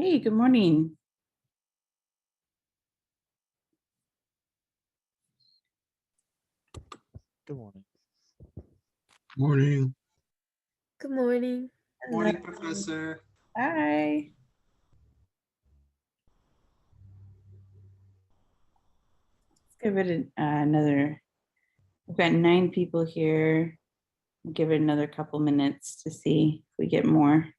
Hey, good morning. Good morning. Morning. Good morning. Morning, Professor. Hi. Let's give it another. We've got 9 people here. Give it another couple minutes to see if we get more.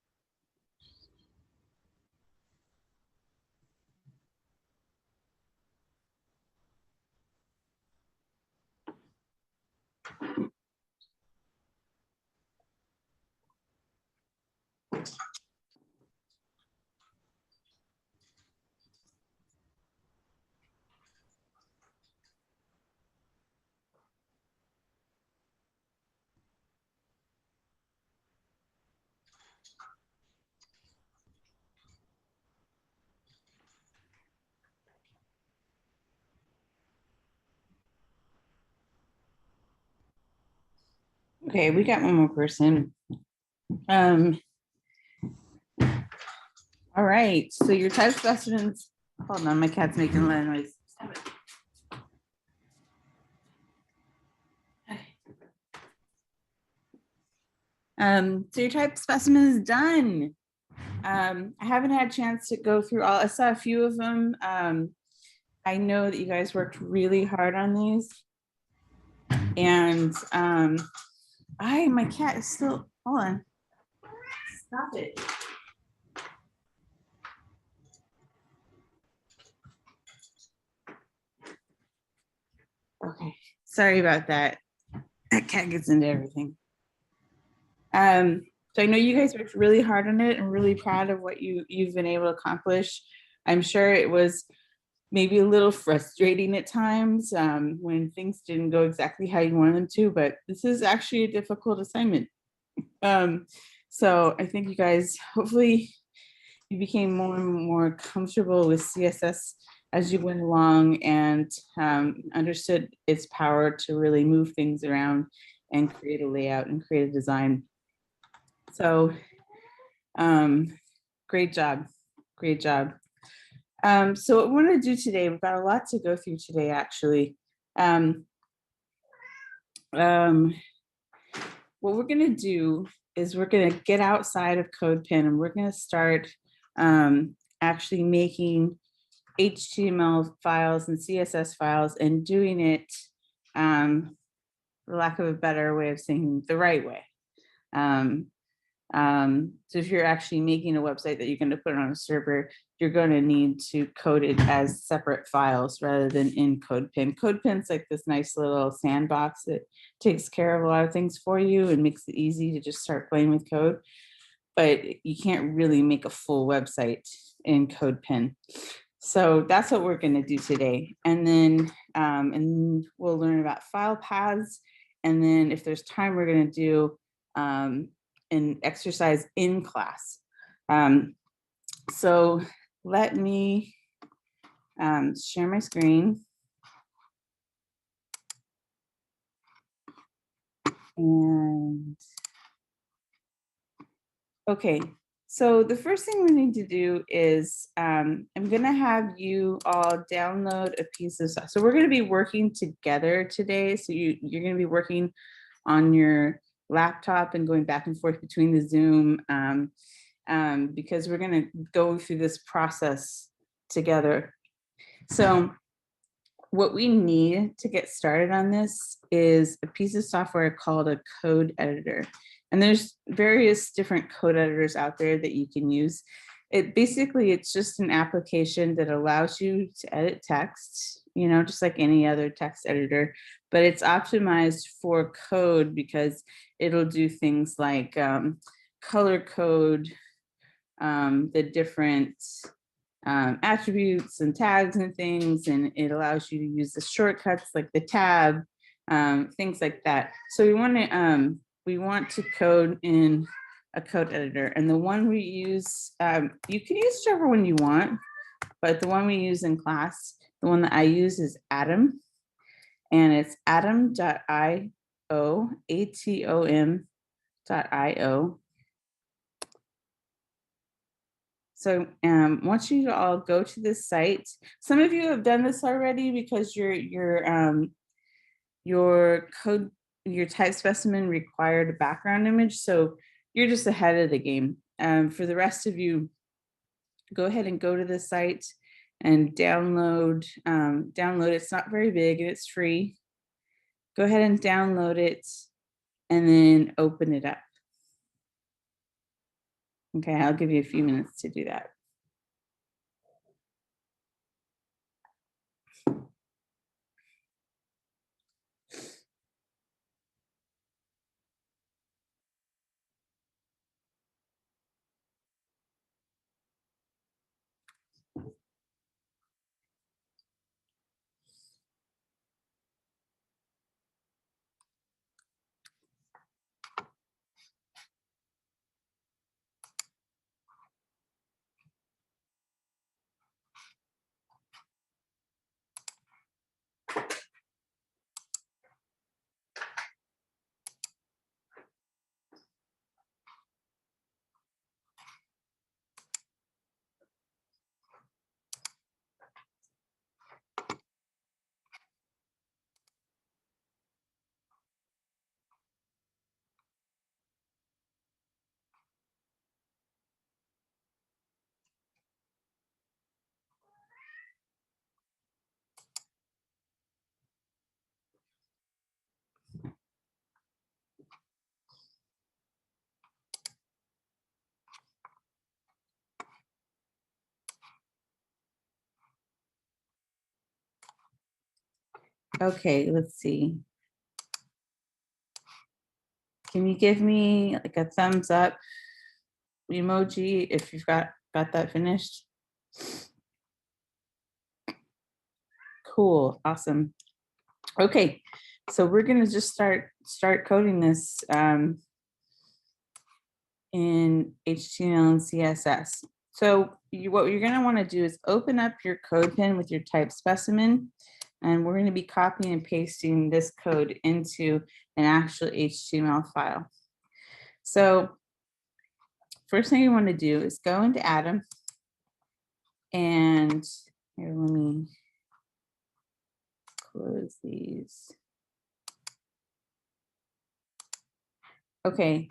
Okay, we got one more person. All right, so your type specimens. Hold on, my cat's making a lot of noise. Stop it. So your type specimen is done. I haven't had a chance to go through all. I saw a few of them. I know that you guys worked really hard on these, and my cat is still. Hold on. Stop it. Okay, sorry about that. That cat gets into everything. So I know you guys worked really hard on it and really proud of what you've been able to accomplish. I'm sure it was maybe a little frustrating at times when things didn't go exactly how you wanted them to, but this is actually a difficult assignment. So I think you guys, hopefully you became more and more comfortable with CSS as you went along and understood its power to really move things around and create a layout and create a design. So great job, great job. So what we're going to do today, we've got a lot to go through today, actually. What we're going to do is we're going to get outside of CodePen and we're going to start actually making HTML files and CSS files and doing it, for lack of a better way of saying, the right way. So if you're actually making a website that you're going to put on a server, you're going to need to code it as separate files rather than in CodePen. CodePen's like this nice little sandbox that takes care of a lot of things for you and makes it easy to just start playing with code. But you can't really make a full website in CodePen. So that's what we're going to do today. And then we'll learn about Filepaths. And then if there's time, we're going to do an exercise in class. So let me share my screen. And okay, so the first thing we need to do is I'm going to have you all download a piece of stuff. So we're going to be working together today. So you're going to be working on your laptop and going back and forth between the Zoom because we're going to go through this process together. So what we need to get started on this is a piece of software called a code editor. And there's various different code editors out there that you can use. It's just an application that allows you to edit text, just like any other text editor, but it's optimized for code because it'll do things like color code the different attributes and tags and things, and it allows you to use the shortcuts like the tab, things like that. So we want to code in a code editor, and the one we use, you can use whichever one you want, but the one we use in class, the one that I use is Atom, and it's atom.io, atom.io. So I want you to all go to this site. Some of you have done this already because your code, your type specimen required a background image. So you're just ahead of the game. For the rest of you, go ahead and go to the site and download it. It's not very big and it's free. Go ahead and download it and then open it up. Okay, I'll give you a few minutes to do that. Okay, let's see. Can you give me like a thumbs up emoji if you've got that finished? Cool, awesome. Okay, so we're gonna just start coding this in HTML and CSS. So what you're gonna wanna do is open up your code pen with your type specimen, and we're gonna be copying and pasting this code into an actual HTML file. So first thing you wanna do is go into Atom, and here, let me close these. Okay,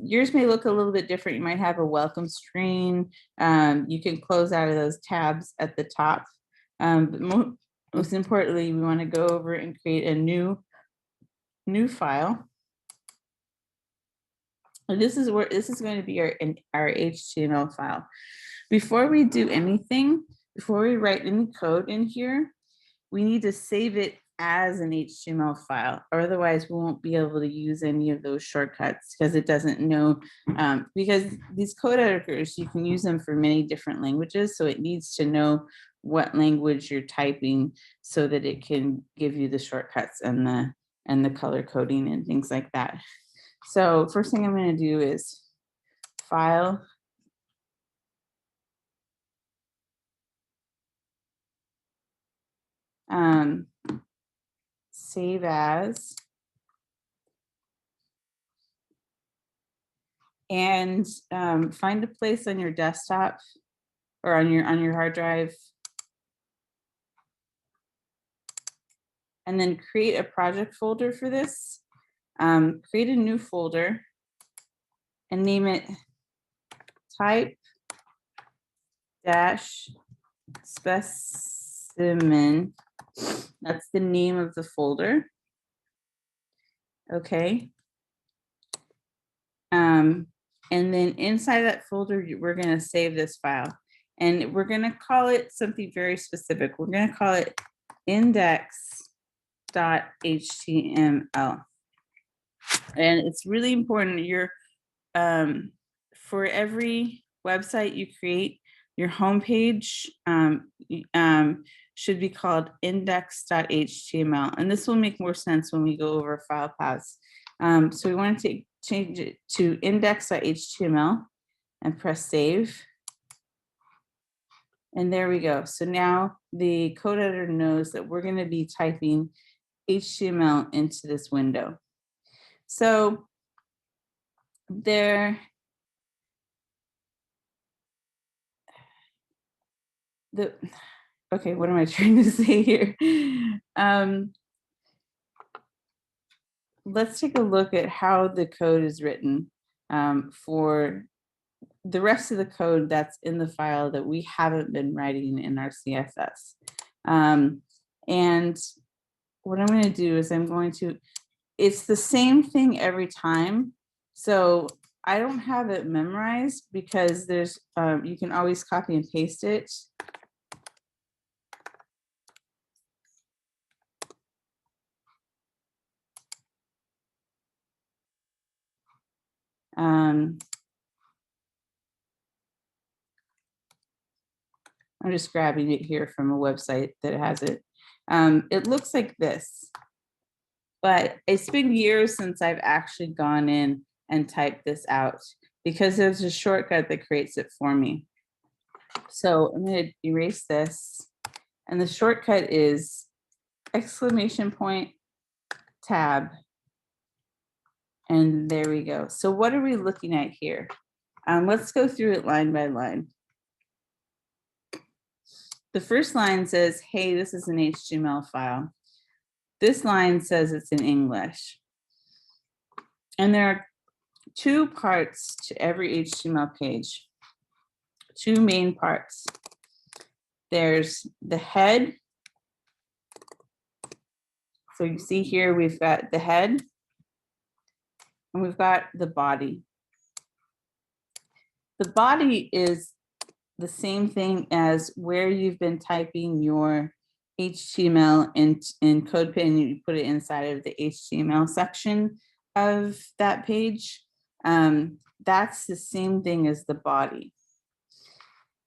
yours may look a little bit different. You might have a welcome screen. You can close out of those tabs at the top. But most importantly, we want to go over and create a new file. And this is going to be our HTML file. Before we do anything, before we write any code in here, we need to save it as an HTML file, or otherwise we won't be able to use any of those shortcuts because it doesn't know, because these code editors, you can use them for many different languages. So it needs to know what language you're typing so that it can give you the shortcuts and the color coding and things like that. So first thing I'm going to do is file, save as, and find a place on your desktop or on your hard drive, and then create a project folder for this. Create a new folder and name it type dash specimen. That's the name of the folder. Okay. And then inside that folder, we're going to save this file, and we're going to call it something very specific. We're going to call it index.html. And it's really important for every website you create, your homepage should be called index.html. And this will make more sense when we go over Filepaths. So we want to change it to index.html and press save. And there we go. So now the code editor knows that we're going to be typing HTML into this window. So there Okay, what am I trying to say here? Let's take a look at how the code is written for the rest of the code that's in the file that we haven't been writing in our CSS. And what I'm going to do is it's the same thing every time. So I don't have it memorized because there's, you can always copy and paste it. I'm just grabbing it here from a website that has it. It looks like this, but it's been years since I've actually gone in and typed this out because there's a shortcut that creates it for me. So I'm going to erase this, and the shortcut is !tab. And there we go. So what are we looking at here? Let's go through it line by line. The first line says, hey, this is an HTML file. This line says it's in English. And there are two parts to every HTML page, two main parts. There's the head. So you see here, we've got the head and we've got the body. The body is the same thing as where you've been typing your HTML in CodePen, you put it inside of the HTML section of that page. That's the same thing as the body.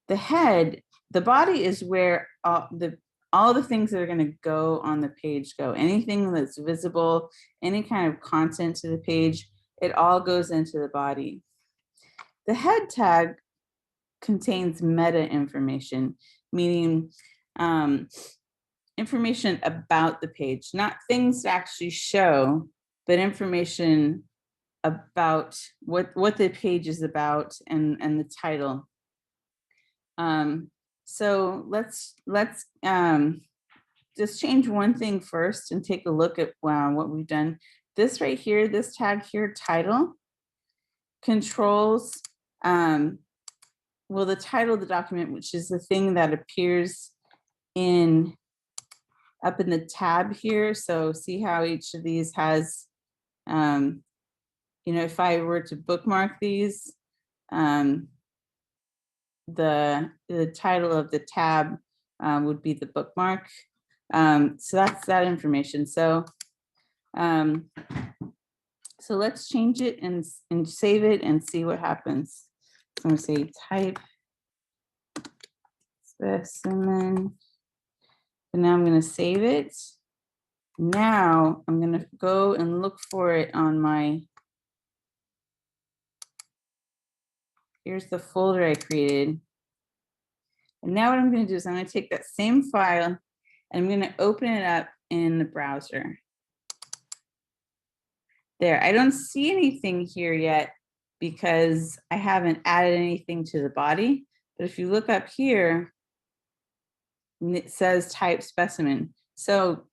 The head, the body is where all the things that are going to go on the page go. Anything that's visible, any kind of content to the page, it all goes into the body. The head tag contains meta information, meaning information about the page, not things to actually show, but information about what the page is about and the title. So let's just change one thing first and take a look at what we've done. This right here, this tag here, title, controls the title of the document, which is the thing that appears up in the tab here. So see how each of these has, if I were to bookmark these, the title of the tab would be the bookmark. So that's that information. So so let's change it and save it and see what happens. So I'm going to say type specimen. And now I'm going to save it. Now I'm going to go and look for it on here's the folder I created. And now what I'm going to do is I'm going to take that same file and I'm going to open it up in the browser. There, I don't see anything here yet because I haven't added anything to the body. But if you look up here, it says type specimen. So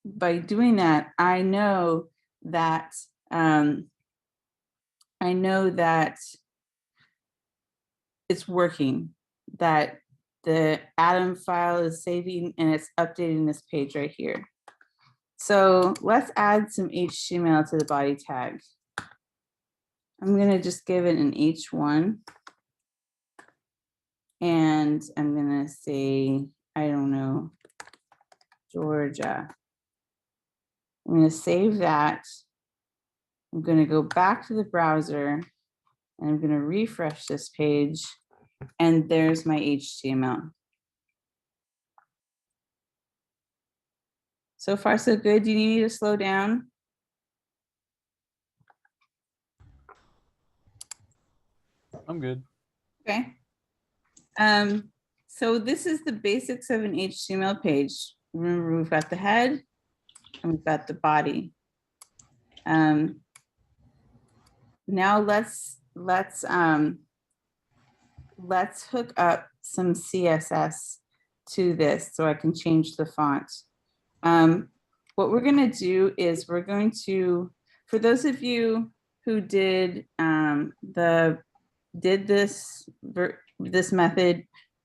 by doing that, I know that it's working, that the Atom file is saving and it's updating this page right here. So let's add some HTML to the body tag. I'm going to just give it an H1. And I'm going to say, I don't know, Georgia. I'm going to save that. I'm going to go back to the browser and I'm going to refresh this page. And there's my HTML. So far, so good. Do you need me to slow down? I'm good. Okay. So this is the basics of an HTML page. Remember, we've got the head and we've got the body. Now let's hook up some CSS to this so I can change the font. What we're going to do is we're going to, for those of you who did this method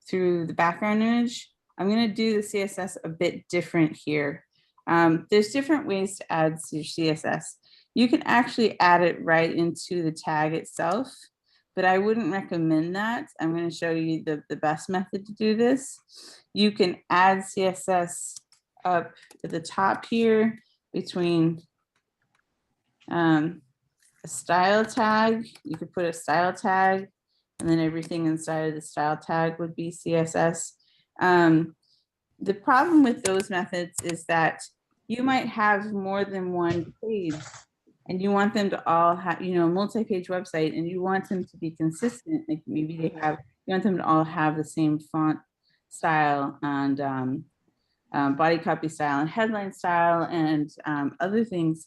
through the background image, I'm going to do the CSS a bit different here. There's different ways to add your CSS. You can actually add it right into the tag itself, but I wouldn't recommend that. I'm going to show you the best method to do this. You can add CSS up at the top here between a style tag. You could put a style tag, and then everything inside of the style tag would be CSS. The problem with those methods is that you might have more than one page and you want them to all have, a multi-page website, and you want them to be consistent. Like maybe you want them to all have the same font style and body copy style and headline style and other things.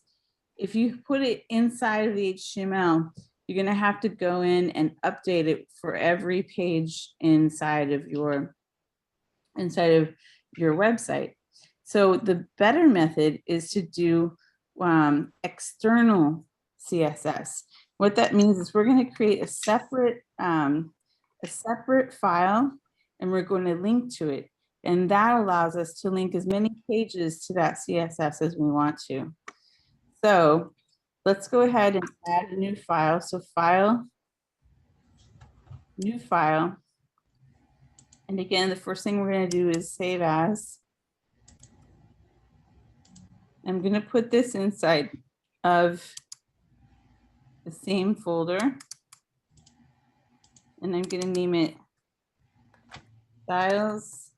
If you put it inside of the HTML, you're going to have to go in and update it for every page inside of your website. So the better method is to do external CSS. What that means is we're going to create a separate file, and we're going to link to it. And that allows us to link as many pages to that CSS as we want to. So let's go ahead and add a new file. So file, new file. And again, the first thing we're going to do is save as. I'm going to put this inside of the same folder. And I'm going to name it styles.css.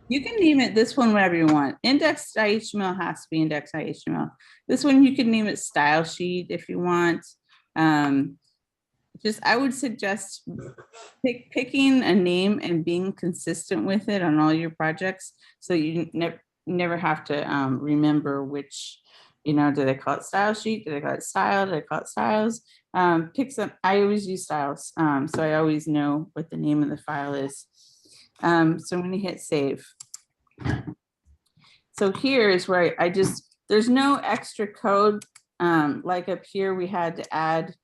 You can name it this one whatever you want. Index.html has to be index.html. This one you can name it style sheet if you want. I would suggest picking a name and being consistent with it on all your projects, so you never have to remember which, do they call it style sheet? Do they call it style? Do they call it styles? Pick some. I always use styles, so I always know what the name of the file is. So I'm going to hit save. So here is where there's no extra code. Like up here, we had to add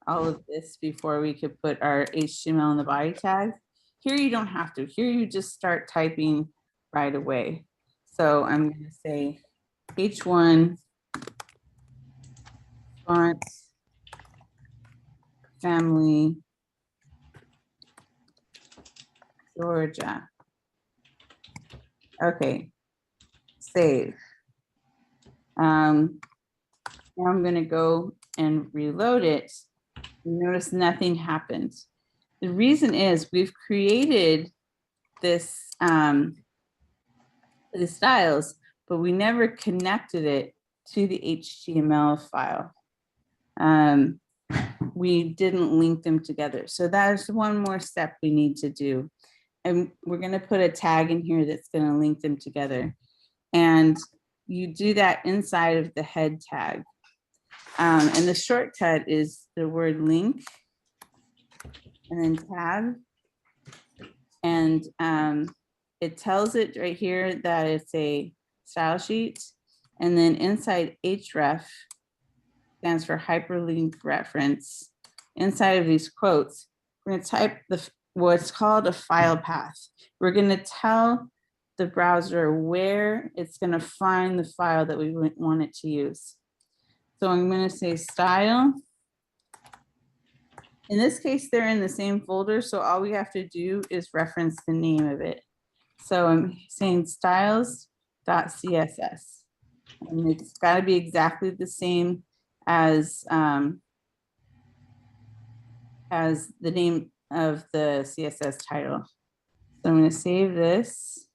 all of this before we could put our HTML in the body tag. Here you don't have to. Here you just start typing right away. So I'm going to say H1 font family Georgia. Okay, save. Now I'm going to go and reload it. Notice nothing happened. The reason is we've created this the styles, but we never connected it to the HTML file. We didn't link them together. So that's one more step we need to do. And we're going to put a tag in here that's going to link them together. And you do that inside of the head tag. And the shortcut is the word link and then tab. And it tells it right here that it's a style sheet. And then inside href stands for hyperlink reference. Inside of these quotes, we're going to type what's called a file path. We're going to tell the browser where it's going to find the file that we want it to use. So I'm going to say style. In this case, they're in the same folder, so all we have to do is reference the name of it. So I'm saying styles.css. And it's got to be exactly the same as the name of the CSS title. So I'm going to save this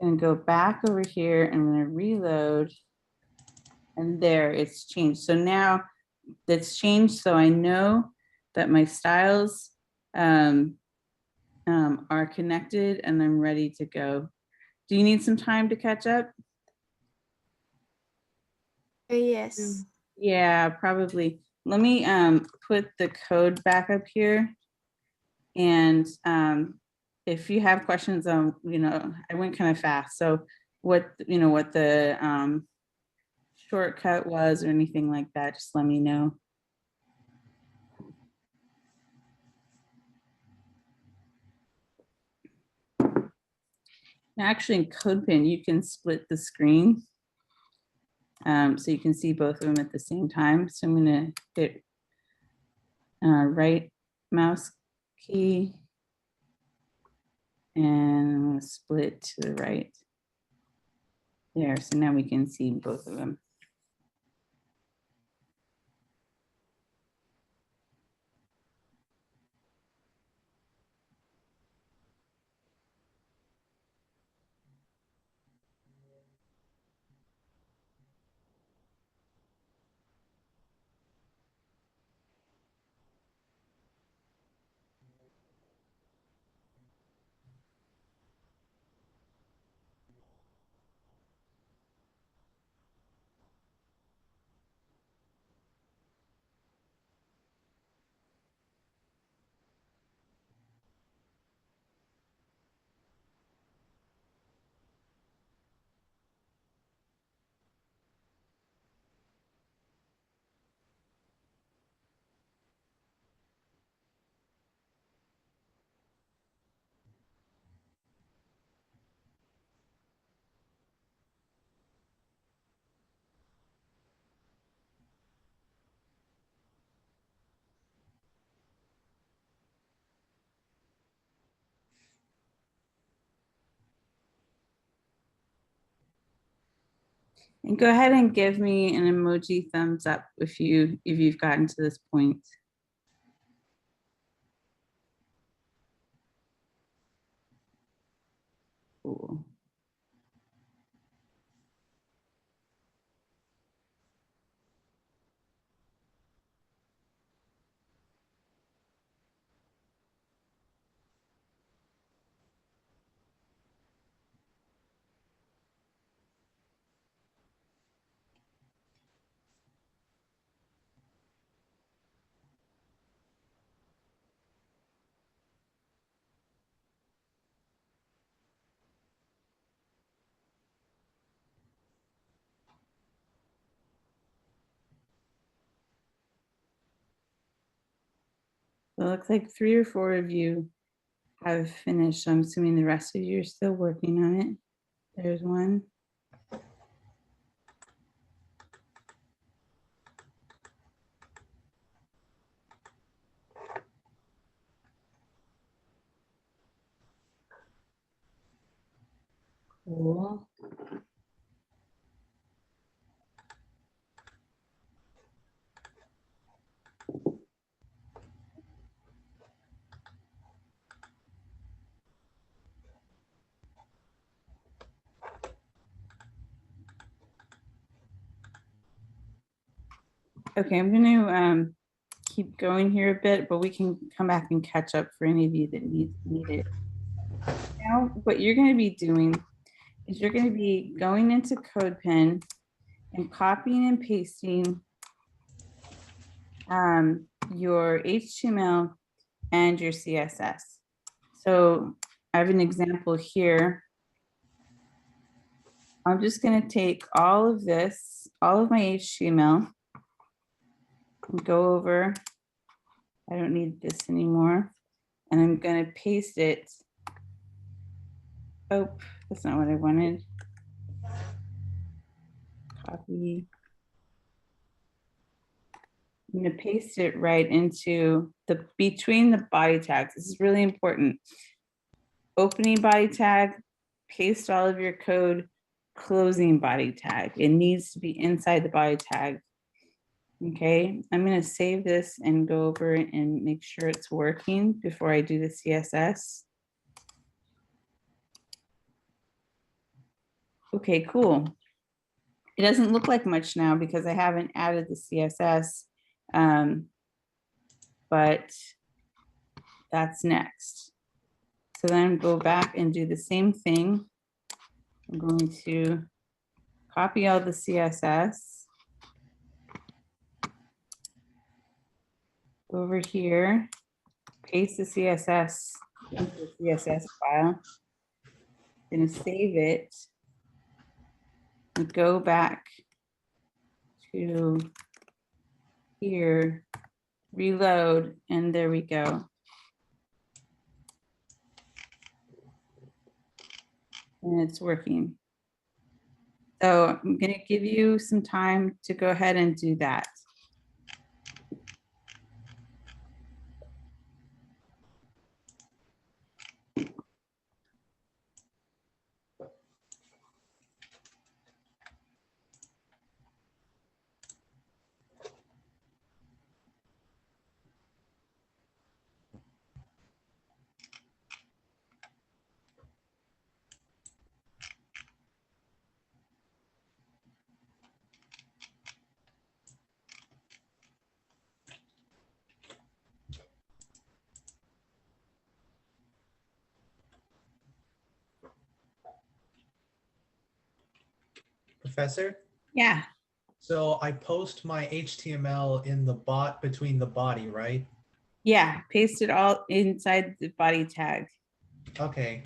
and go back over here. I'm going to reload. And there it's changed. So now that's changed. So I know that my styles are connected and I'm ready to go. Do you need some time to catch up? Yes. Yeah, probably. let me put the code back up here. And if you have questions on, I went kind of fast. So what the shortcut was or anything like that, just let me know. Now, actually in CodePen, you can split the screen. So you can see both of them at the same time. So I'm going to hit right mouse key and I'm going to split to the right there. So now we can see both of them. And go ahead and give me an emoji thumbs up if you've gotten to this point. Cool. So it looks like 3 or 4 of you have finished. I'm assuming the rest of you are still working on it. There's one. Cool. Okay, I'm going to keep going here a bit, but we can come back and catch up for any of you that need it. Now, what you're going to be doing is you're going to be going into CodePen and copying and pasting your HTML and your CSS. So I have an example here. I'm just going to take all of this, all of my HTML, and go over. I don't need this anymore. And I'm going to paste it. Oh, that's not what I wanted. Copy. I'm going to paste it right into between the body tags. This is really important. Opening body tag, paste all of your code, closing body tag. It needs to be inside the body tag. Okay, I'm going to save this and go over and make sure it's working before I do the CSS. Okay, cool. It doesn't look like much now because I haven't added the CSS, but that's next. So then go back and do the same thing. I'm going to copy all the CSS. over here, paste the CSS into the CSS file. Gonna save it and go back to here, reload, and there we go. And it's working. So I'm gonna give you some time to go ahead and do that. Professor, Yeah, so I post my HTML in the bot between the body, right? yeah, paste it all inside the body tag. Okay.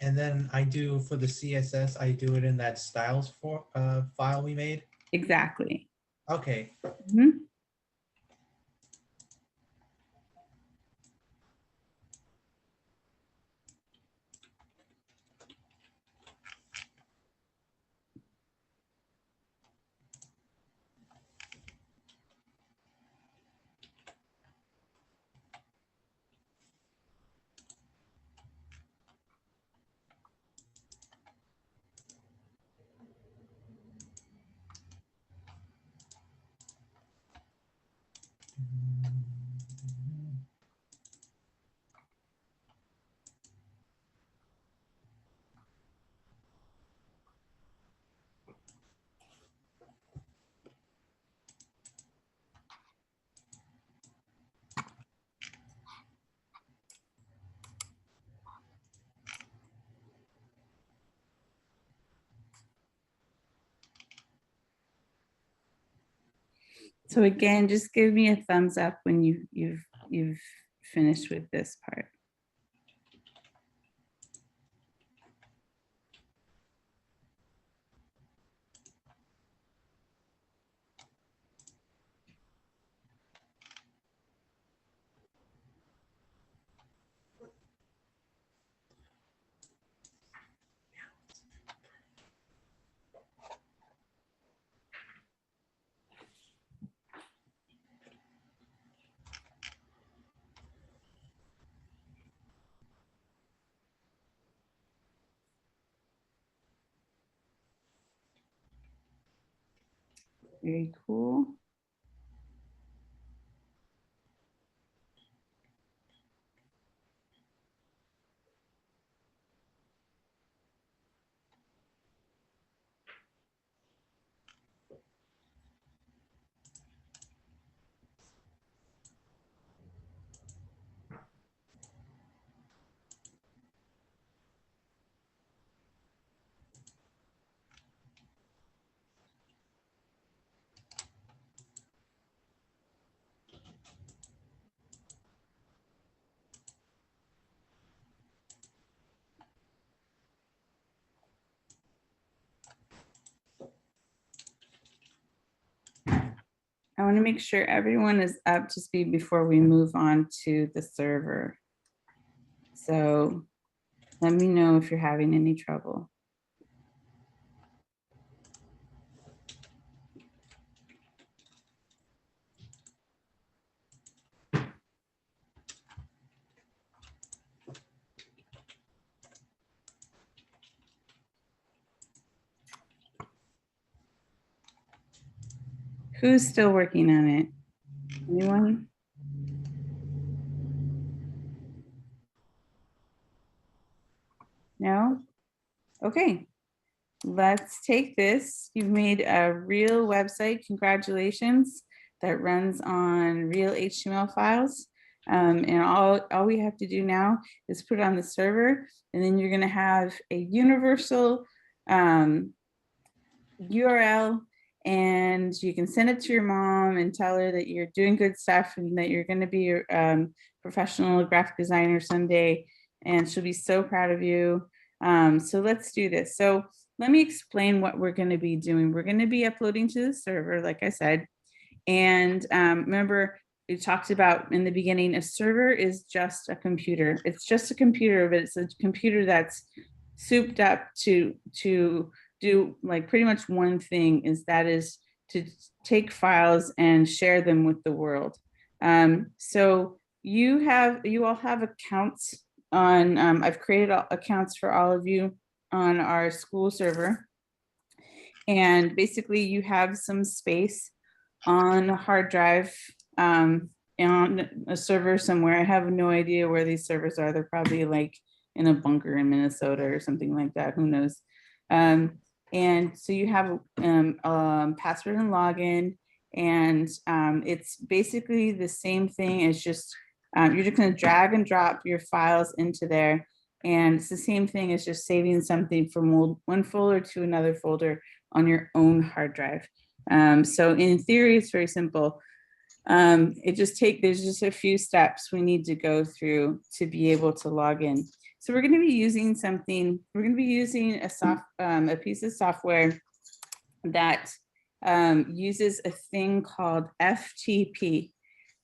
And then I do for the CSS, I do it in that styles file we made. Exactly. Okay. Mhm. So again, just give me a thumbs up when you've finished with this part. Very cool. I want to make sure everyone is up to speed before we move on to the server. So let me know if you're having any trouble. Who's still working on it? Anyone? No? Okay. Let's take this. You've made a real website. Congratulations. That runs on real HTML files. And all we have to do now is put it on the server, and then you're going to have a universal URL and you can send it to your mom and tell her that you're doing good stuff and that you're going to be a professional graphic designer someday, and she'll be so proud of you. So let's do this. So let me explain what we're going to be doing. We're going to be uploading to the server, like I said. And remember, we talked about in the beginning, a server is just a computer. It's just a computer, but it's a computer that's souped up to do like pretty much one thing, is to take files and share them with the world. So you all have accounts on, I've created accounts for all of you on our school server. And basically you have some space on a hard drive on a server somewhere. I have no idea where these servers are. They're probably like in a bunker in Minnesota or something like that. Who knows? And so you have password and login, and it's basically the same thing. It's just you're just going to drag and drop your files into there, and it's the same thing as just saving something from one folder to another folder on your own hard drive. So in theory, it's very simple. There's just a few steps we need to go through to be able to log in. So we're going to be using a piece of software that uses a thing called FTP.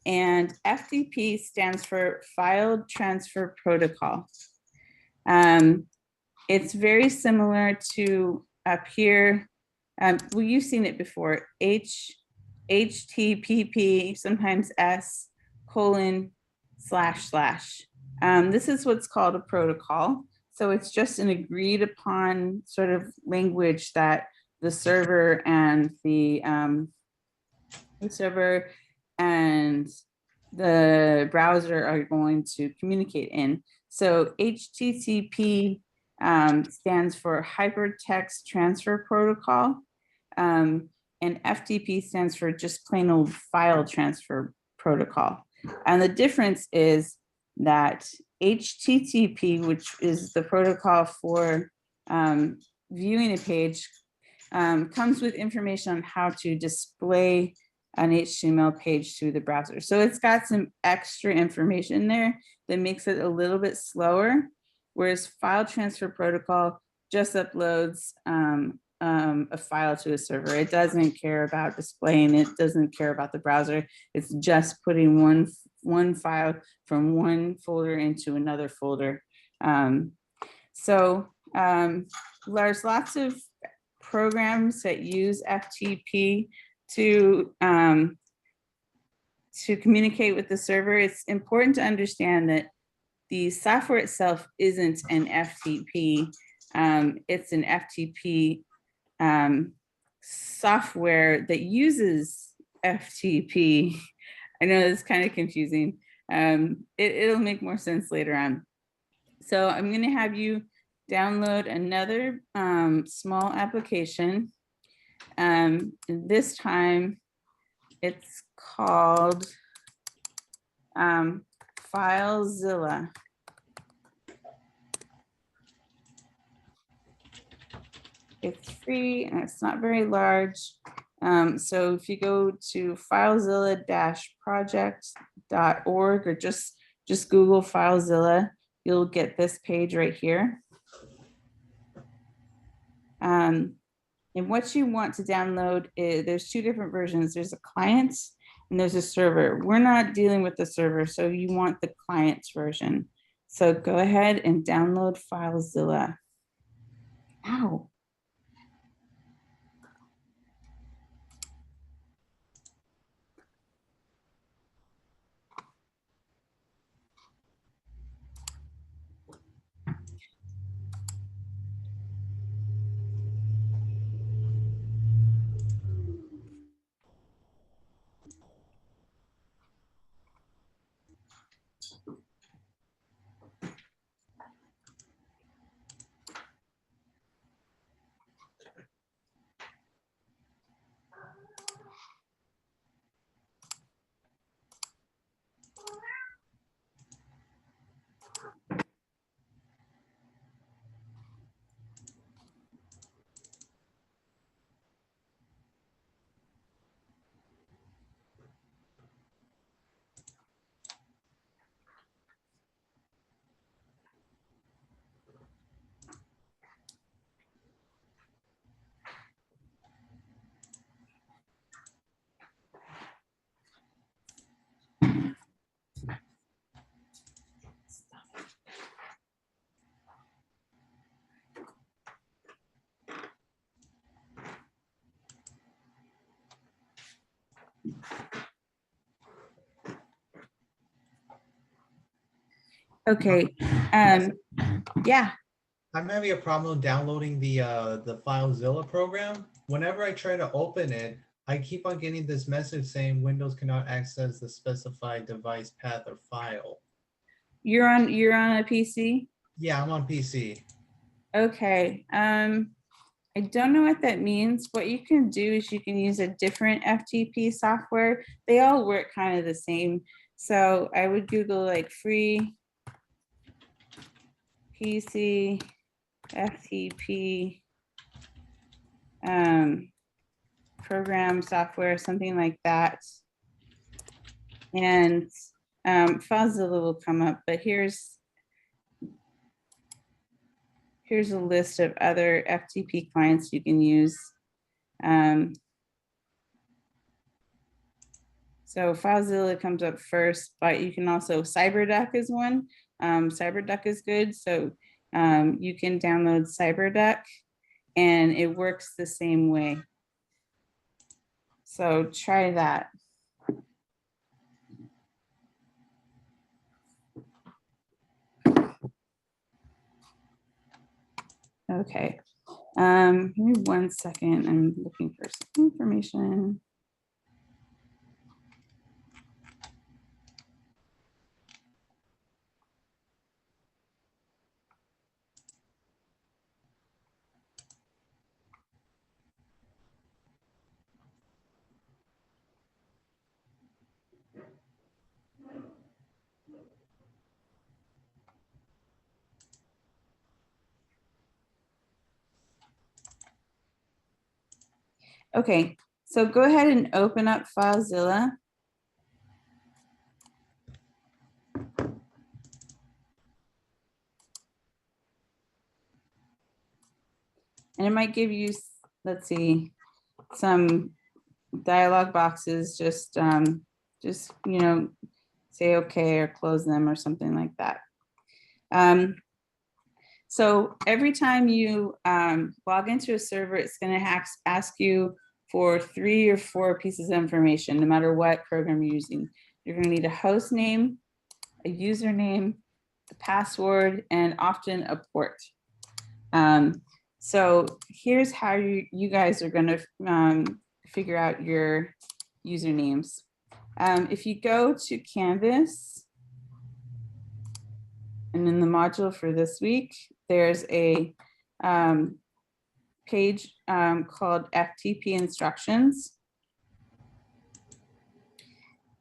And FTP stands for File Transfer Protocol. It's very similar to up here. Well, you've seen it before. HTTP, sometimes S://. This is what's called a protocol. So it's just an agreed upon sort of language that the server and the browser are going to communicate in. So HTTP stands for Hypertext Transfer Protocol, and FTP stands for just plain old File Transfer Protocol. And the difference is that HTTP, which is the protocol for viewing a page, comes with information on how to display an HTML page through the browser. So it's got some extra information there that makes it a little bit slower, whereas File Transfer Protocol just uploads a file to a server. It doesn't care about displaying it, doesn't care about the browser. It's just putting one file from one folder into another folder. There's lots of programs that use FTP to communicate with the server. It's important to understand that the software itself isn't an FTP. It's an FTP software that uses FTP. I know it's kind of confusing. It'll make more sense later on. So I'm going to have you download another small application. This time it's called FileZilla. It's free and it's not very large. So if you go to filezilla-project.org or just Google FileZilla, you'll get this page right here. And what you want to download is, there's two different versions. There's a client and there's a server. We're not dealing with the server, so you want the client's version. So go ahead and download FileZilla. Ow. Okay, yeah, I'm having a problem downloading the FileZilla program. Whenever I try to open it, I keep on getting this message saying Windows cannot access the specified device path or file. you're on a PC? Yeah, I'm on PC. Okay, I don't know what that means. What you can do is you can use a different FTP software. They all work kind of the same. So I would Google like free PC FTP program software, something like that. And FileZilla will come up, but here's a list of other FTP clients you can use. So FileZilla comes up first, but you can also, CyberDuck is one. CyberDuck is good. So you can download CyberDuck and it works the same way. So try that. Okay. Give me 1 second. I'm looking for some information. Okay, so go ahead and open up FileZilla. And it might give you, let's see, some dialog boxes, just you know, say okay or close them or something like that. So every time you log into a server, it's going to ask you for 3 or 4 pieces of information, no matter what program you're using. You're going to need a host name, a username, the password, and often a port. So here's how you guys are going to figure out your usernames. If you go to Canvas, and in the module for this week, there's a page called FTP Instructions.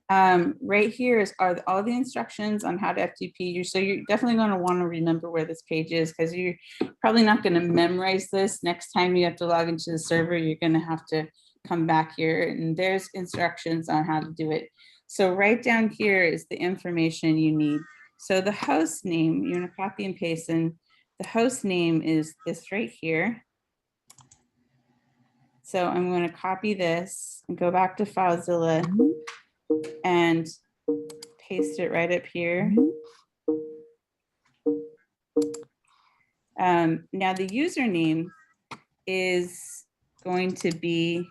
Right here are all the instructions on how to FTP. So you're definitely going to want to remember where this page is, because you're probably not going to memorize this. Next time you have to log into the server, you're going to have to come back here, and there's instructions on how to do it. So right down here is the information you need. So the host name, you're going to copy and paste in. The host name is this right here. So I'm going to copy this and go back to FileZilla and paste it right up here. Now the username is going to be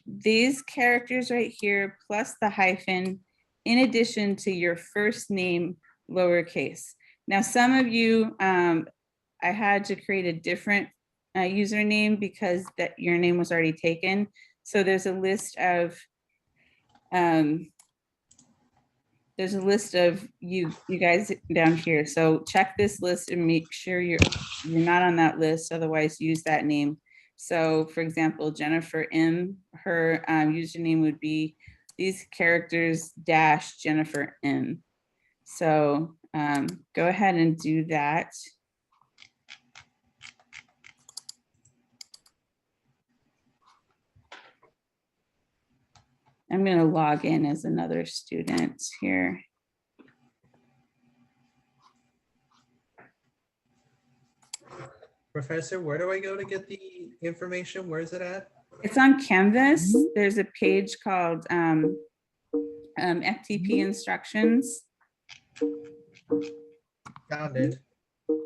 these characters right here, plus the hyphen, in addition to your first name, lowercase. Now, some of you, I had to create a different username because that your name was already taken. So there's a list of you guys down here. So check this list and make sure you're not on that list. Otherwise, use that name. So, for example, Jennifer M, her username would be these characters dash Jennifer M. So go ahead and do that. I'm going to log in as another student here. Professor, where do I go to get the information? Where is it at? It's on Canvas. There's a page called FTP Instructions. Found it.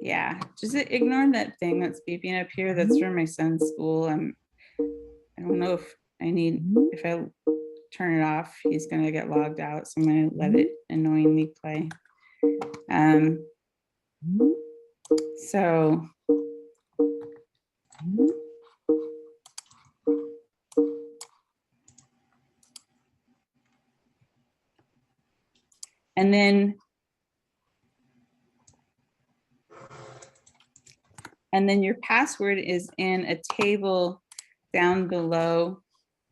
Yeah, just ignore that thing that's beeping up here. That's from my son's school. I don't know if I turn it off. He's gonna get logged out, so I'm gonna let it annoyingly play. So and then your password is in a table down below.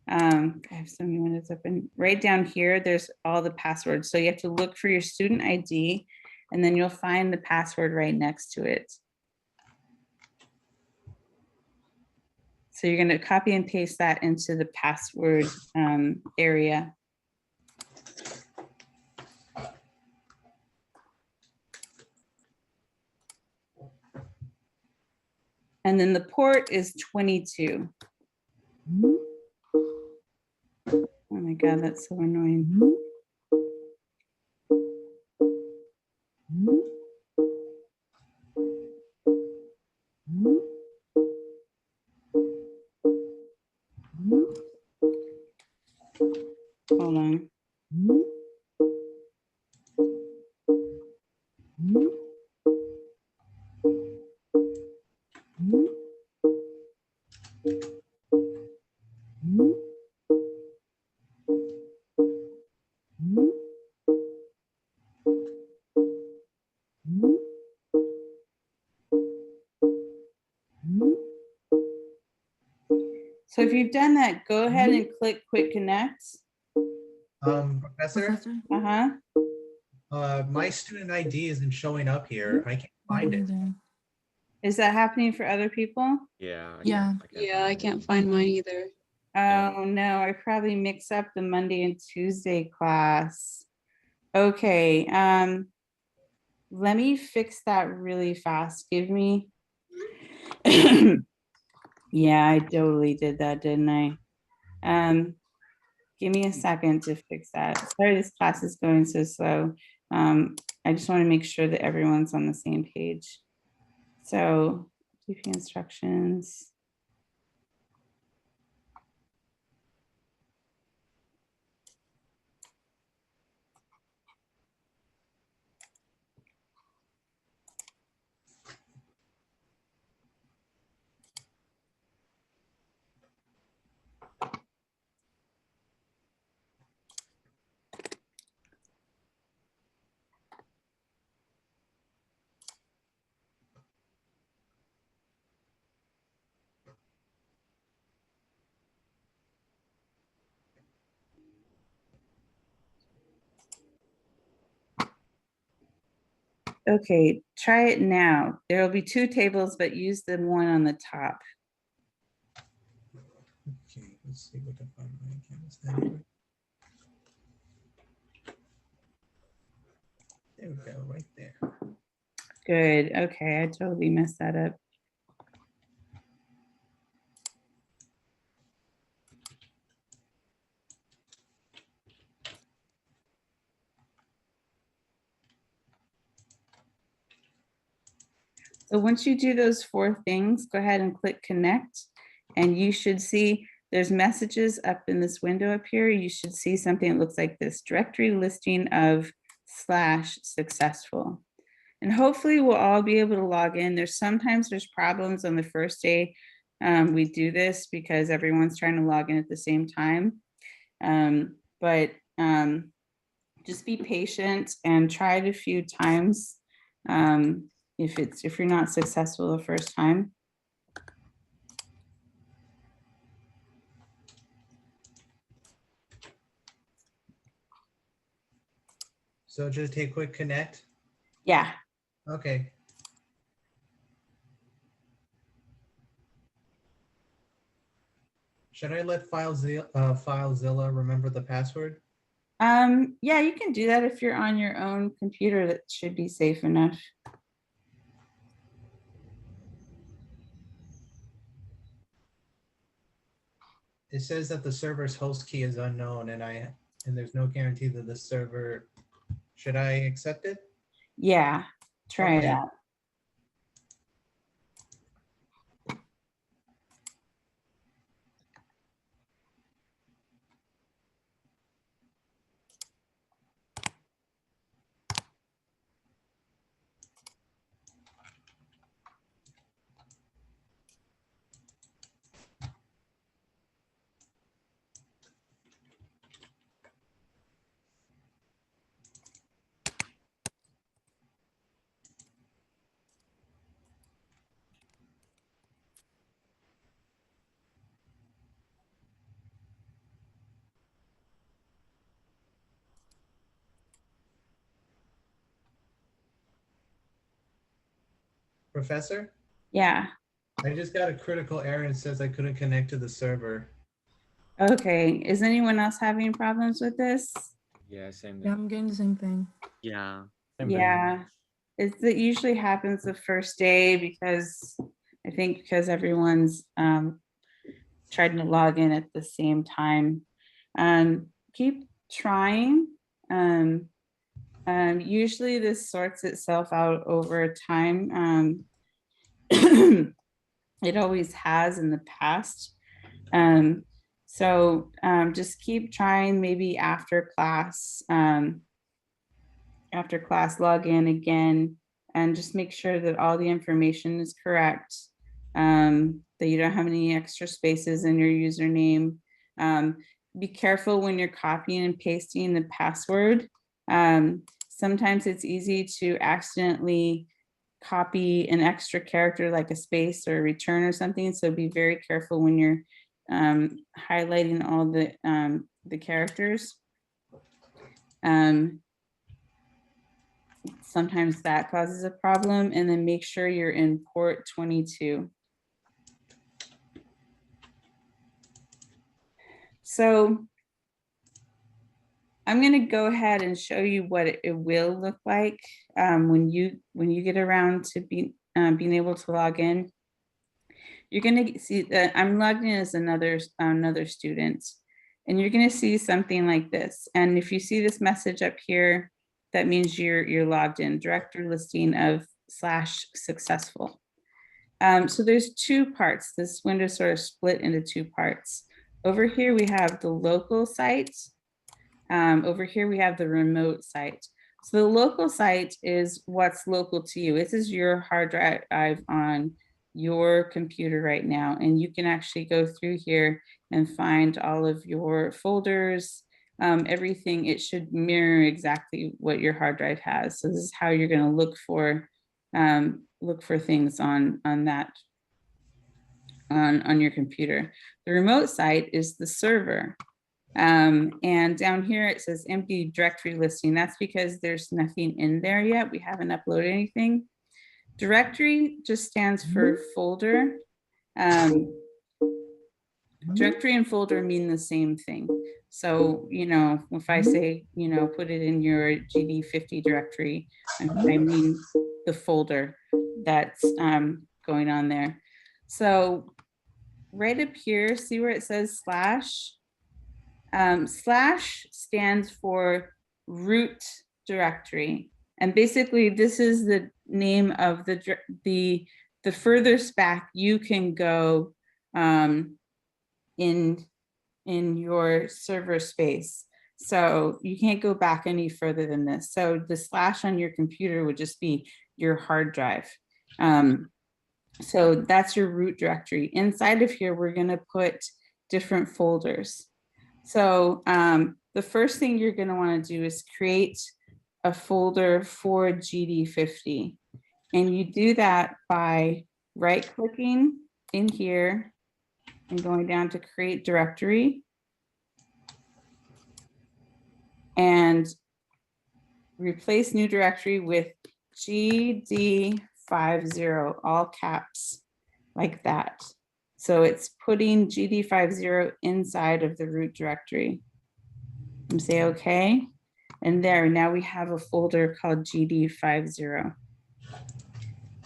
I have so many windows open. Right down here, there's all the passwords. So you have to look for your student ID, and then you'll find the password right next to it. So you're going to copy and paste that into the password area. And then the port is 22. Oh my God, that's so annoying. Hold on. So if you've done that, go ahead and click Quick Connect. Professor, Uh-huh. my student ID isn't showing up here. I can't find it. Is that happening for other people? Yeah. Yeah. Yeah, I can't find mine either. Yeah. Oh no, I probably mix up the Monday and Tuesday class. Okay, let me fix that really fast. Give me. Yeah, I totally did that, didn't I? Give me a second to fix that. Sorry, this class is going so slow. I just want to make sure that everyone's on the same page. So, Ftp instructions. Okay, try it now. There will be two tables, but use the one on the top. Okay, let's see if we can find my canvas anyway. There we go, right there. Good. Okay, I totally messed that up. So once you do those 4 things, go ahead and click connect, and you should see there's messages up in this window up here. You should see something that looks like this: directory listing of /successful. And hopefully we'll all be able to log in. Sometimes there's problems on the first day we do this because everyone's trying to log in at the same time. But just be patient and try it a few times. If you're not successful the first time. So just take a quick connect. Yeah. Okay. Should I let FileZilla remember the password? Yeah, you can do that if you're on your own computer. That should be safe enough. It says that the server's host key is unknown, and there's no guarantee that the server. Should I accept it? Yeah, try it Okay. out. Professor, Yeah. I just got a critical error and says I couldn't connect to the server. Okay. Is anyone else having problems with this? Yeah, same Yeah, thing. I'm getting the same thing. Yeah. Same thing. Yeah. It usually happens the first day because I think because everyone's tried to log in at the same time. Keep trying. Usually this sorts itself out over time. It always has in the past. So just keep trying, maybe after class log in again and just make sure that all the information is correct, that you don't have any extra spaces in your username. Be careful when you're copying and pasting the password. Sometimes it's easy to accidentally copy an extra character like a space or a return or something. So be very careful when you're highlighting all the characters. Sometimes that causes a problem, and then make sure you're in port 22. So I'm going to go ahead and show you what it will look like when you get around to being able to log in. You're going to see that I'm logged in as another student, and you're going to see something like this. And if you see this message up here, that means you're logged in. Directory listing of /successful. So there's two parts. This window sort of split into two parts. Over here we have the local site. Over here we have the remote site. So the local site is what's local to you. This is your hard drive on your computer right now, and you can actually go through here and find all of your folders, everything. It should mirror exactly what your hard drive has. So this is how you're going to look for things on that on your computer. The remote site is the server. And down here it says empty directory listing. That's because there's nothing in there yet. We haven't uploaded anything. Directory just stands for folder. Directory and folder mean the same thing. So, if I say, put it in your GD50 directory, I mean the folder that's going on there. So right up here, see where it says slash? Slash stands for root directory. And basically this is the name of the furthest back you can go in your server space. So you can't go back any further than this. So the slash on your computer would just be your hard drive. So that's your root directory. Inside of here, we're going to put different folders. So the first thing you're going to want to do is create a folder for GD50. And you do that by right-clicking in here and going down to create directory and replace new directory with GD50, all caps, like that. So it's putting GD50 inside of the root directory. And say okay. And there, now we have a folder called GD50.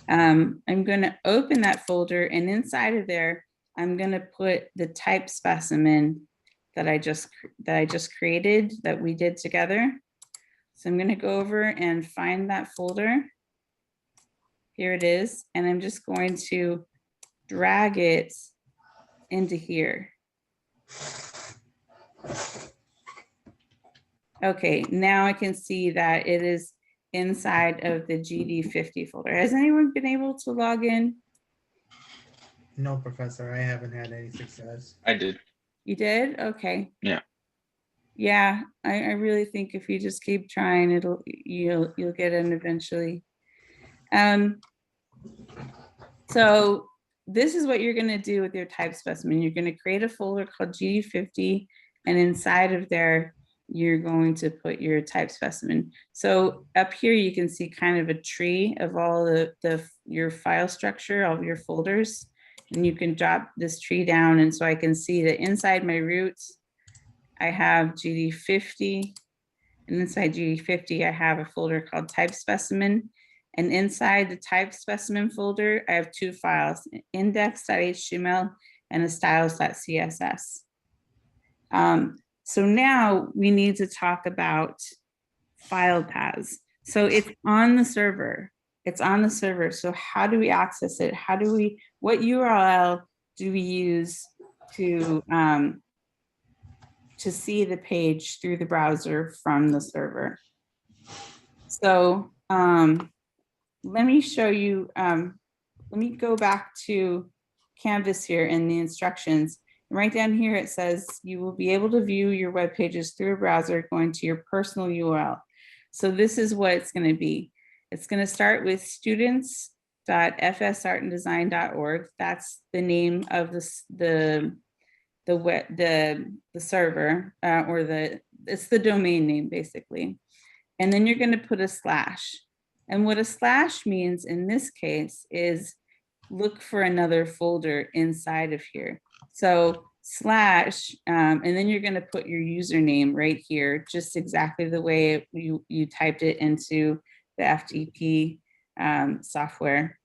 I'm going to open that folder, and inside of there, I'm going to put the type specimen that I just created, that we did together. So I'm going to go over and find that folder. Here it is. And I'm just going to drag it into here. Okay, now I can see that it is inside of the GD50 folder. Has anyone been able to log in? No, Professor, I haven't had any success. I did. You did? Okay. Yeah. Yeah, I really think if you just keep trying, you'll get in eventually. So this is what you're going to do with your type specimen. You're going to create a folder called GD50, and inside of there, you're going to put your type specimen. So up here, you can see kind of a tree of all the your file structure, all of your folders, and you can drop this tree down. And so I can see that inside my roots, I have GD50. And inside GD50, I have a folder called type specimen. And inside the type specimen folder, I have two files, index.html and a styles.css. So now we need to talk about file paths. So it's on the server. It's on the server. So how do we access it? What URL do we use to see the page through the browser from the server? So let me show you, let me go back to Canvas here in the instructions. Right down here, it says you will be able to view your web pages through a browser going to your personal URL. So this is what it's going to be. It's going to start with students.fsartanddesign.org. That's the name of the server, it's the domain name basically. And then you're going to put a slash. And what a slash means in this case is look for another folder inside of here. So slash, and then you're going to put your username right here, just exactly the way you typed it into the FTP software.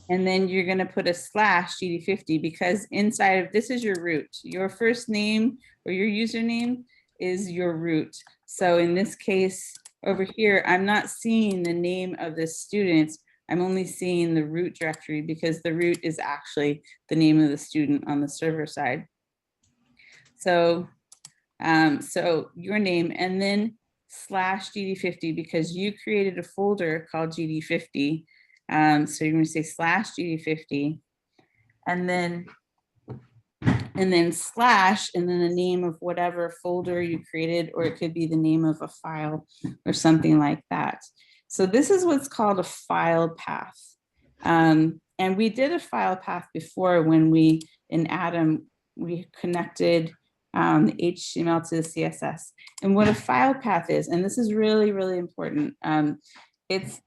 And then you're going to put a slash GD50 because inside of this is your root. Your first name or your username is your root. So in this case over here, I'm not seeing the name of the students. I'm only seeing the root directory because the root is actually the name of the student on the server side. So, so your name and then slash GD50 because you created a folder called GD50. So you're going to say slash GD50 and then slash and then the name of whatever folder you created, or it could be the name of a file or something like that. So this is what's called a file path. And we did a file path before when we, in Atom, we connected the HTML to the CSS. And what a file path is, and this is really, really important, it's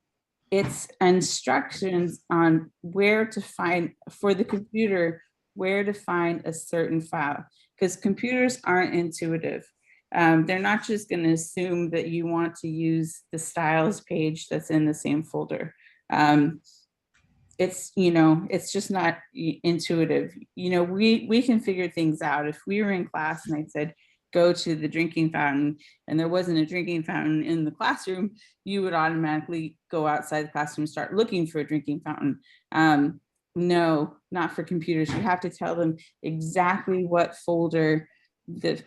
instructions on where to find, for the computer, where to find a certain file, because computers aren't intuitive. They're not just going to assume that you want to use the styles page that's in the same folder. It's, you know, it's just not intuitive. You know, we can figure things out. If we were in class and I said, go to the drinking fountain and there wasn't a drinking fountain in the classroom, you would automatically go outside the classroom and start looking for a drinking fountain. No, not for computers. You have to tell them exactly what folder the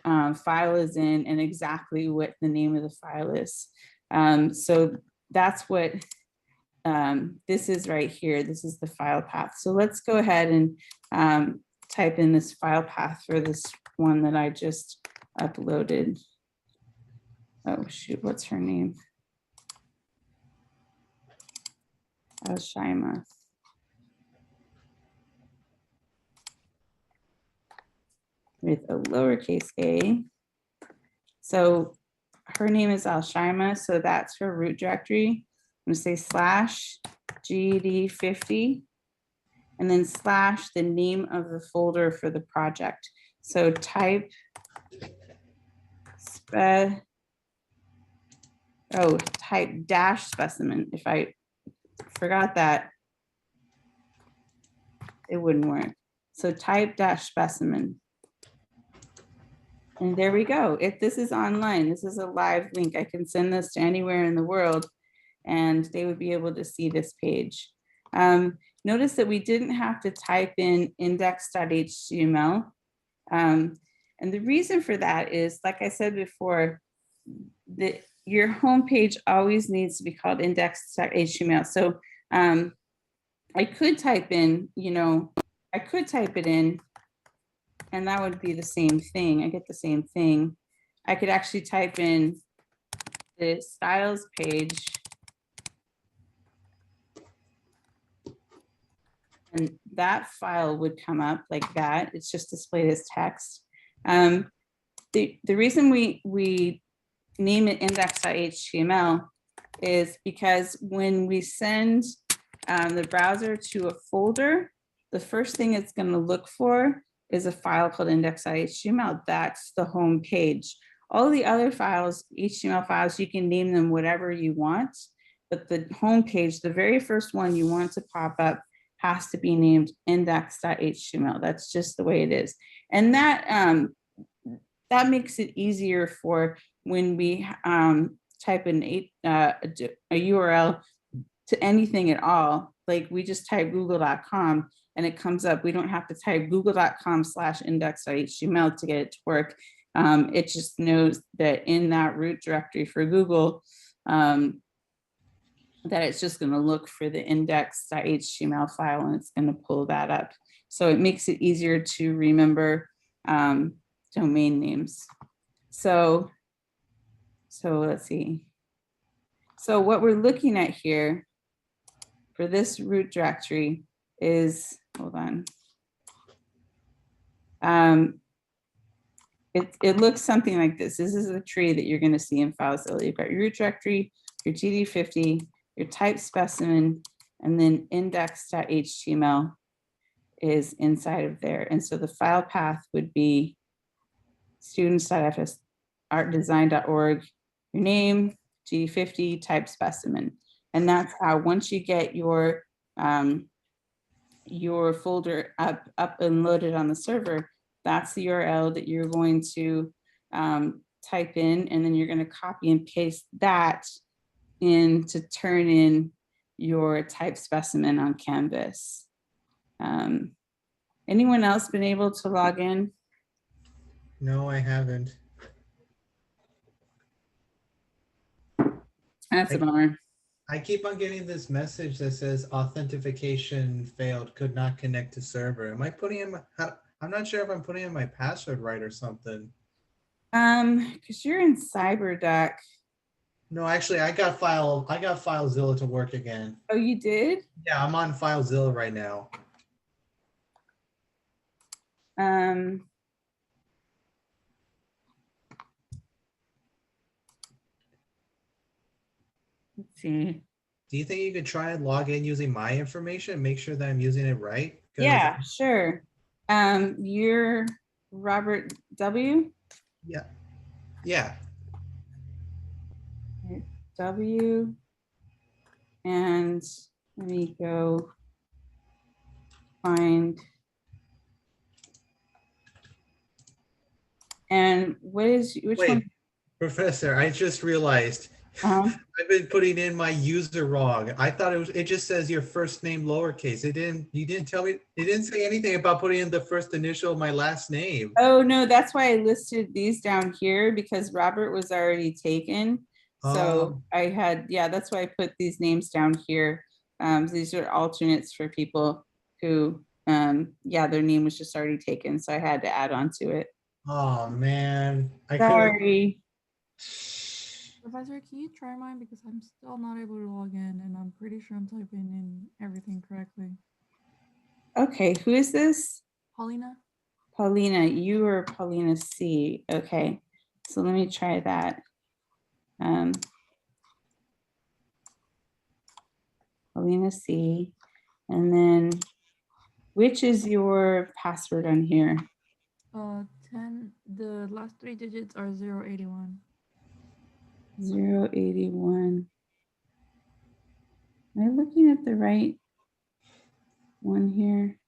file is in and exactly what the name of the file is. So that's what this is right here. This is the file path. So let's go ahead and type in this file path for this one that I just uploaded. Oh shoot, what's her name? Alshima. With a lowercase a. So her name is Alshima, so that's her root directory. I'm gonna say slash GD50 and then slash the name of the folder for the project. So type type dash specimen. If I forgot that, it wouldn't work. So type dash specimen. And there we go. If this is online, this is a live link. I can send this to anywhere in the world and they would be able to see this page. Notice that we didn't have to type in index.html. And the reason for that is, like I said before, your home page always needs to be called index.html. So I could type in, you know, I could type it in and that would be the same thing. I get the same thing. I could actually type in the styles page and that file would come up like that. It's just displayed as text. The reason we name it index.html is because when we send the browser to a folder, the first thing it's going to look for is a file called index.html. That's the home page. All the other files, HTML files, you can name them whatever you want, but the home page, the very first one you want to pop up has to be named index.html. That's just the way it is. And that makes it easier for when we type in a URL to anything at all. Like we just type google.com and it comes up. We don't have to type google.com/index.html to get it to work. It just knows that in that root directory for Google, that it's just going to look for the index.html file and it's going to pull that up. So it makes it easier to remember domain names. So let's see. So what we're looking at here for this root directory is, hold on. It looks something like this. This is a tree that you're going to see in FileZilla. You've got your root directory, your GD50, your type specimen, and then index.html is inside of there. And so the file path would be students.fsartdesign.org, your name, GD50, type specimen. And that's how, once you get your folder up and loaded on the server, that's the URL that you're going to type in, and then you're going to copy and paste that in to turn in your type specimen on Canvas. Anyone else been able to log in? No, I haven't. That's a bummer. I keep on getting this message that says authentication failed, could not connect to server. Am I putting in my, I'm not sure if I'm putting in my password right or something. Because you're in CyberDuck. No, actually, I got FileZilla to work again. Oh, you did? Yeah, I'm on FileZilla right now. Let's see. Do you think you could try and log in using my information and make sure that I'm using it right? 'Cause- Yeah, sure. You're Robert W. Yeah. Yeah. W. And let me go find. And what is, which Wait, one? Professor, I just realized Uh-huh. I've been putting in my user wrong. I thought it just says your first name lowercase. You didn't tell me, it didn't say anything about putting in the first initial of my last name. Oh, no, that's why I listed these down here because Robert was already taken. So I had, yeah, that's why I put these names down here. These are alternates for people who, yeah, their name was just already taken. So I had to add on to it. Oh man. I could've- Sorry. Professor, can you try mine because I'm still not able to log in and I'm pretty sure I'm typing in everything correctly. Okay, who is this? Paulina? Paulina, you are Paulina C. Okay, so let me try that. Paulina C. And then which is your password on here? 10, the last 3 digits are 081. 081. Am I looking at the right one here?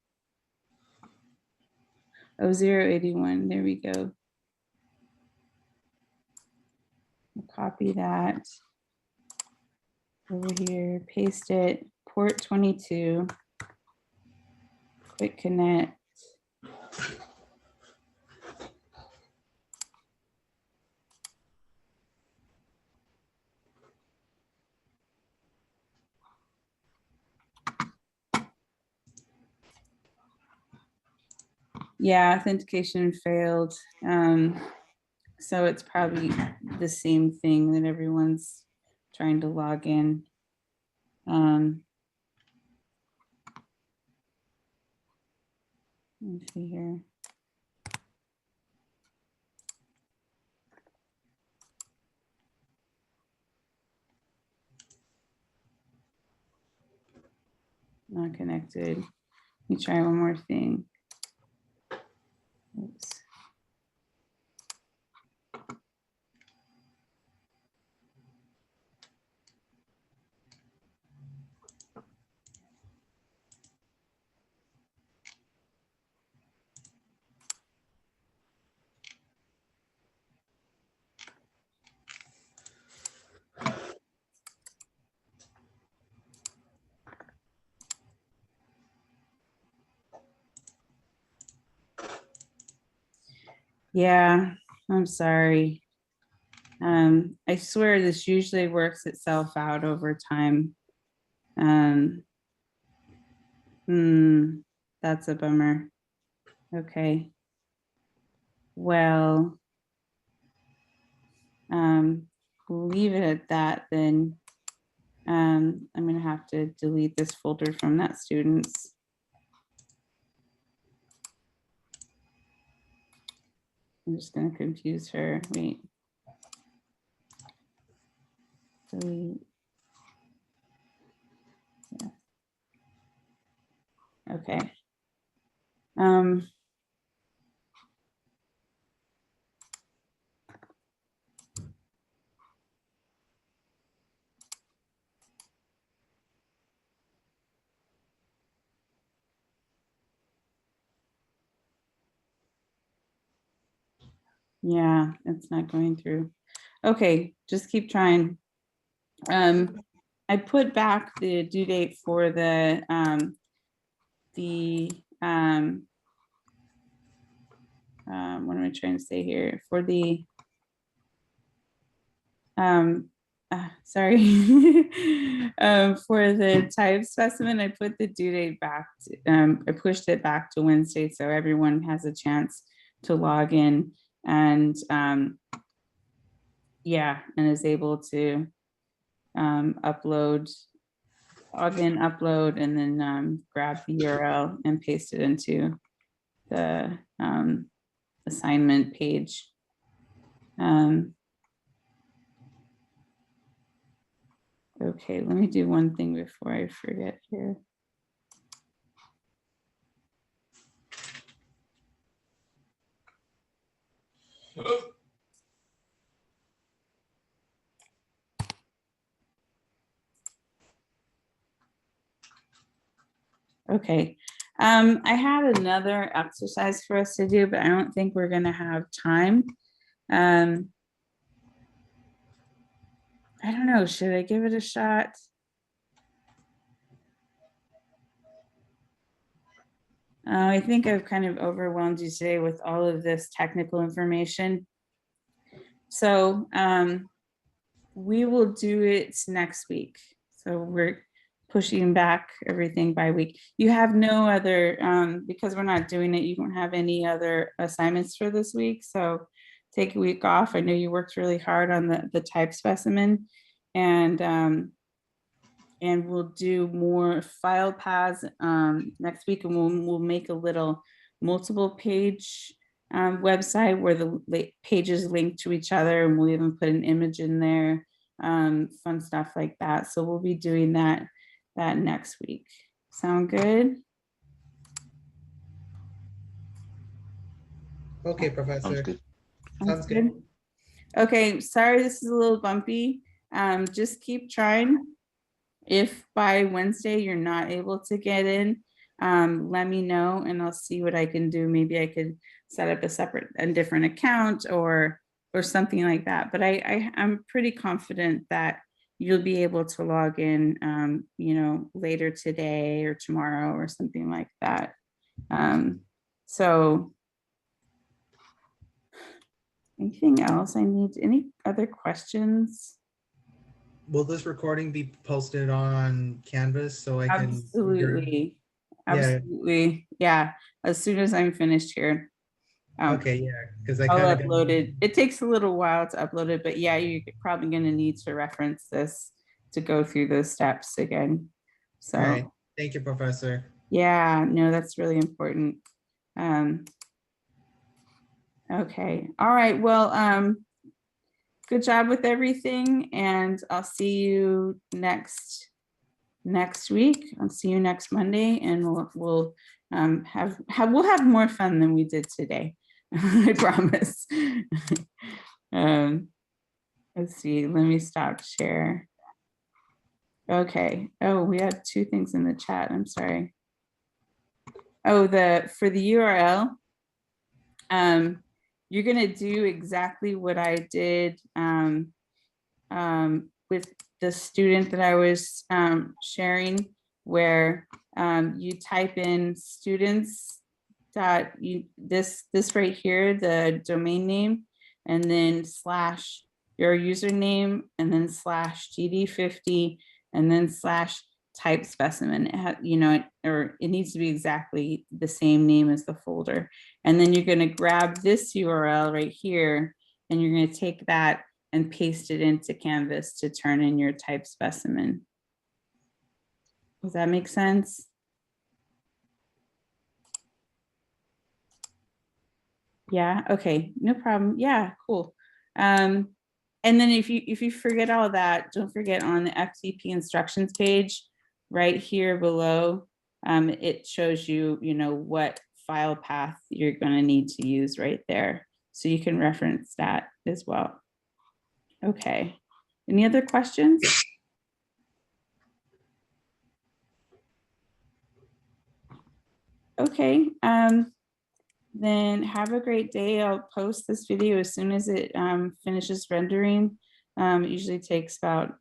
Oh, 081. There we go. We'll copy that over here, paste it, port 22, quick connect. Yeah, authentication failed. So it's probably the same thing that everyone's trying to log in. Let me see here. Not connected. Let me try one more thing. Oops. Yeah, I'm sorry. I swear this usually works itself out over time. That's a bummer. Okay. Well, we'll leave it at that then. I'm gonna have to delete this folder from that student's. I'm just gonna confuse her. Wait. Delete. Yeah. Okay. Yeah, it's not going through. Okay, just keep trying. I put back the due date for the what am I trying to say here? For the sorry, for the type specimen, I put the due date back. I pushed it back to Wednesday, so everyone has a chance to log in and yeah, and is able to upload, log in, upload, and then grab the URL and paste it into the assignment page. Okay, let me do one thing before I forget here. Okay, I had another exercise for us to do, but I don't think we're gonna have time. I don't know, should I give it a shot? I think I've kind of overwhelmed you today with all of this technical information. So we will do it next week. So we're pushing back everything by week. You have no other, because we're not doing it, you don't have any other assignments for this week. So take a week off. I know you worked really hard on the type specimen, and we'll do more file paths next week, and we'll make a little multiple page website where the pages link to each other, and we'll even put an image in there, fun stuff like that. So we'll be doing that next week. Sound good? Okay, Sounds Professor. good. Sounds good. Okay, sorry this is a little bumpy. Just keep trying. If by Wednesday you're not able to get in, let me know and I'll see what I can do. Maybe I could set up a different account or something like that. But I'm pretty confident that you'll be able to log in, later today or tomorrow or something like that. So anything else I need? Any other questions? Will this recording be posted on Canvas so I can? Absolutely. Yeah. Absolutely. Yeah. As soon as I'm finished here. Okay, yeah, because I I'll kind of upload it. It takes a little while to upload it, but yeah, you're probably going to need to reference this to go through those steps again. So, All right. Thank you, Professor. yeah, no, that's really important. Okay. All right. Well, good job with everything, and I'll see you next next week. I'll see you next Monday, and we'll have more fun than we did today. I promise. Let's see. Let me stop share. Okay. Oh, we had two things in the chat. I'm sorry. Oh, for the URL, you're gonna do exactly what I did with the student that I was sharing, where you type in students dot this right here, the domain name, and then slash your username, and then slash GD50, and then slash type specimen. Or it needs to be exactly the same name as the folder. And then you're going to grab this URL right here, and you're going to take that and paste it into Canvas to turn in your type specimen. Does that make sense? Yeah, okay, no problem. Yeah, cool. And then if you forget all that, don't forget on the Ftp instructions page right here below, it shows you, what file path you're going to need to use right there. So you can reference that as well. Okay, any other questions? Okay, then have a great day. I'll post this video as soon as it finishes rendering. It usually takes about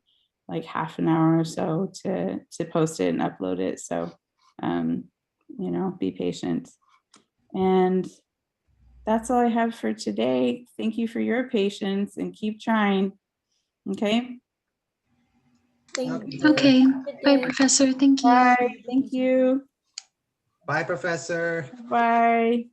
like half an hour or so to post it and upload it. So, be patient. And that's all I have for today. Thank you for your patience and keep trying. Okay. Thank you. Okay. Good Bye, day. Professor. Thank you. Bye. Thank you. Bye, Professor. Bye.